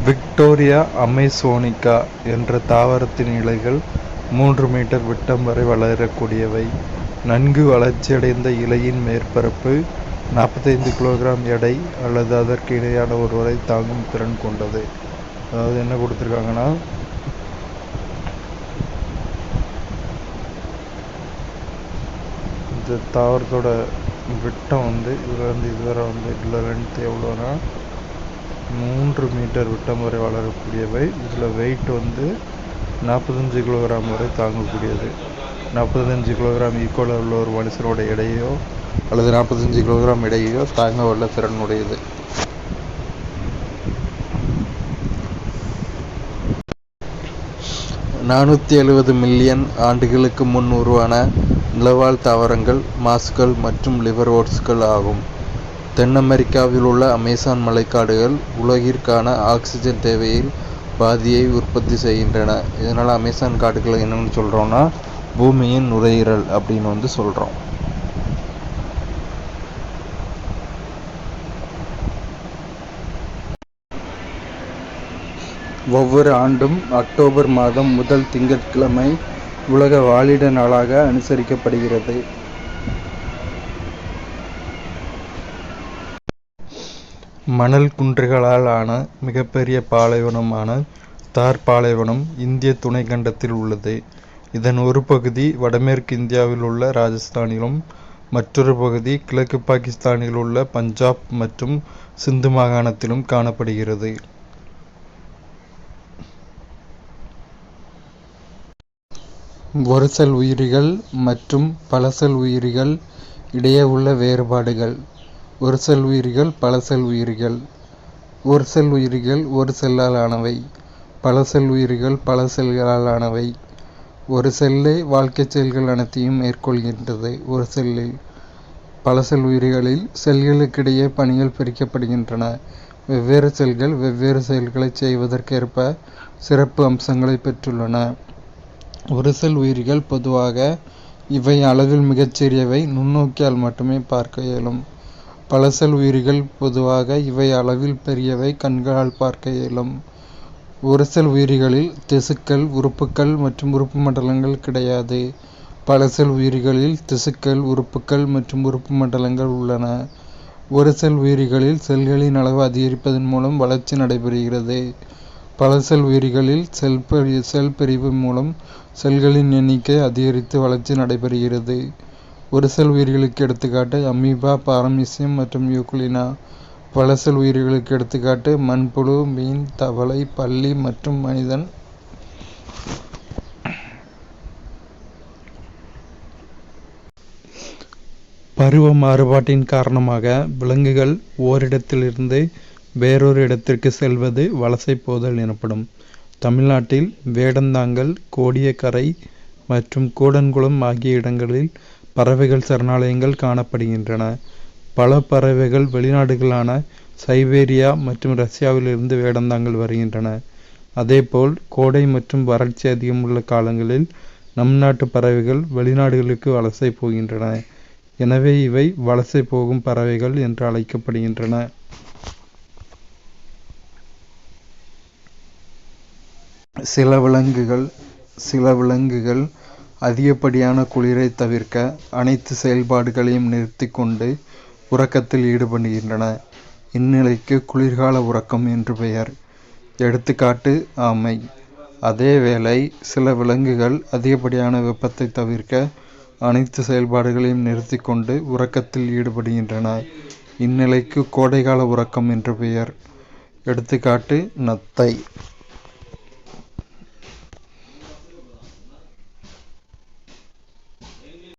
Victoria அமேசோனிகா என்ற தாவரத்தின் இலைகள் 3 மீட்டர் விட்டம் வரை வளரக்கூடியவை. நன்கு வளர்ச்சியடைந்த இலையின் மேற்பரப்பு 45 கிலோகிராம் எடை அல்லது அதற்கு இணையான ஒருவரை தாங்கும் திறன் கொண்டது. அதாவது என்ன கொடுத்துருக்காங்கன்னா, இந்த தாவரத்தோட விட்டம் இதுலேருந்து இதுவரை இதில் லென்த் எவ்வளோனா 3 மீட்டர் விட்டம் வரை வளரக்கூடியவை. இதில் வெயிட் 45 கிலோகிராம் வரை தாங்கக்கூடியது. 45 கிலோகிராம் ஈக்குவலாக உள்ள ஒரு மனுஷனோட எடையோ அல்லது 45 கிலோகிராம் எடையோ தாங்க வல்ல திறனுடையது. $470 மில்லியன் ஆண்டுகளுக்கு முன் உருவான நிலவாழ் தாவரங்கள் மாஸ்கள் மற்றும் லிவர்வோர்ட்ஸ்கள் ஆகும். தென் அமெரிக்காவில் உள்ள அமேசான் மழைக்காடுகள் உலகிற்கான ஆக்சிஜன் தேவையில் பாதியை உற்பத்தி செய்கின்றன. இதனால் அமேசான் காடுகளை என்னென்னு சொல்கிறோன்னா, பூமியின் நுரையீரல் அப்படின்னு சொல்கிறோம். ஒவ்வொரு ஆண்டும் அக்டோபர் மாதம் முதல் திங்கட்கிழமை உலக வாழிட நாளாக அனுசரிக்கப்படுகிறது. மணல் குன்றுகளால் ஆன மிகப்பெரிய பாலைவனமான தார் பாலைவனம் இந்திய துணைக்கண்டத்தில் உள்ளது. இதன் ஒரு பகுதி வடமேற்கு இந்தியாவில் உள்ள ராஜஸ்தானிலும், மற்றொரு பகுதி கிழக்கு பாகிஸ்தானில் உள்ள பஞ்சாப் மற்றும் சிந்து மாகாணத்திலும் காணப்படுகிறது. ஒரு செல் உயிரிகள் மற்றும் பல செல் உயிரிகள் இடையே உள்ள வேறுபாடுகள். ஒரு செல் உயிரிகள் பல செல் உயிரிகள். ஒரு செல் உயிரிகள் ஒரு செல்லால் ஆனவை. பல செல் உயிரிகள் பல செல்களால் ஆனவை. ஒரு செல்லே வாழ்க்கை செயல்கள் அனைத்தையும் மேற்கொள்கின்றது. ஒரு செல்லில் பல செல் உயிரிகளில் செல்களுக்கிடையே பணிகள் பிரிக்கப்படுகின்றன. வெவ்வேறு செல்கள் வெவ்வேறு செயல்களை செய்வதற்கேற்ப சிறப்பு அம்சங்களை பெற்றுள்ளன. ஒரு செல் உயிரிகள் பொதுவாக இவை அளவில் மிகச்சிறியவை, நுண்ணோக்கியால் மட்டுமே பார்க்க இயலும். பல செல் உயிரிகள் பொதுவாக இவை அளவில் பெரியவை, கண்களால் பார்க்க இயலும். ஒரு செல் உயிரிகளில் திசுக்கள், உறுப்புக்கள் மற்றும் உறுப்பு மண்டலங்கள் கிடையாது. பல செல் உயிரிகளில் திசுக்கள், உறுப்புக்கள் மற்றும் உறுப்பு மண்டலங்கள் உள்ளன. ஒரு செல் உயிரிகளில் செல்களின் அளவு அதிகரிப்பதன் மூலம் வளர்ச்சி நடைபெறுகிறது. பல செல் உயிரிகளில் செல் பிரிவு மூலம் செல்களின் எண்ணிக்கை அதிகரித்து வளர்ச்சி நடைபெறுகிறது. ஒரு செல் உயிரிகளுக்கு எடுத்துக்காட்டு அமீபா, பாரமீசியம் மற்றும் யூகுலினா. பல செல் உயிரிகளுக்கு எடுத்துக்காட்டு மண்புழு, மீன், தவளை, பல்லி மற்றும் மனிதன். பருவ மாறுபாட்டின் காரணமாக விலங்குகள் ஓரிடத்திலிருந்து வேறொரு இடத்திற்கு செல்வது வலசை போதல் எனப்படும். தமிழ்நாட்டில் வேடந்தாங்கல், கோடியக்கரை மற்றும் கூடன்குளம் ஆகிய இடங்களில் பறவைகள் சரணாலயங்கள் காணப்படுகின்றன. பல பறவைகள் வெளிநாடுகளான சைபீரியா மற்றும் ரஷ்யாவிலிருந்து வேடந்தாங்கல் வருகின்றன. அதேபோல் கோடை மற்றும் வறட்சி அதிகமுள்ள காலங்களில் நம் நாட்டு பறவைகள் வெளிநாடுகளுக்கு வலசை போகின்றன. எனவே இவை வலசை போகும் பறவைகள் என்று அழைக்கப்படுகின்றன. சில விலங்குகள் அதிகப்படியான குளிரை தவிர்க்க அனைத்து செயல்பாடுகளையும் நிறுத்தி கொண்டு உறக்கத்தில் ஈடுபடுகின்றன. இந்நிலைக்கு குளிர்கால உறக்கம் என்று பெயர். எடுத்துக்காட்டு ஆமை. அதேவேளை சில விலங்குகள் அதிகப்படியான வெப்பத்தை தவிர்க்க அனைத்து செயல்பாடுகளையும் நிறுத்தி கொண்டு உறக்கத்தில் ஈடுபடுகின்றன. இந்நிலைக்கு கோடைகால உறக்கம் என்று பெயர். எடுத்துக்காட்டு நத்தை.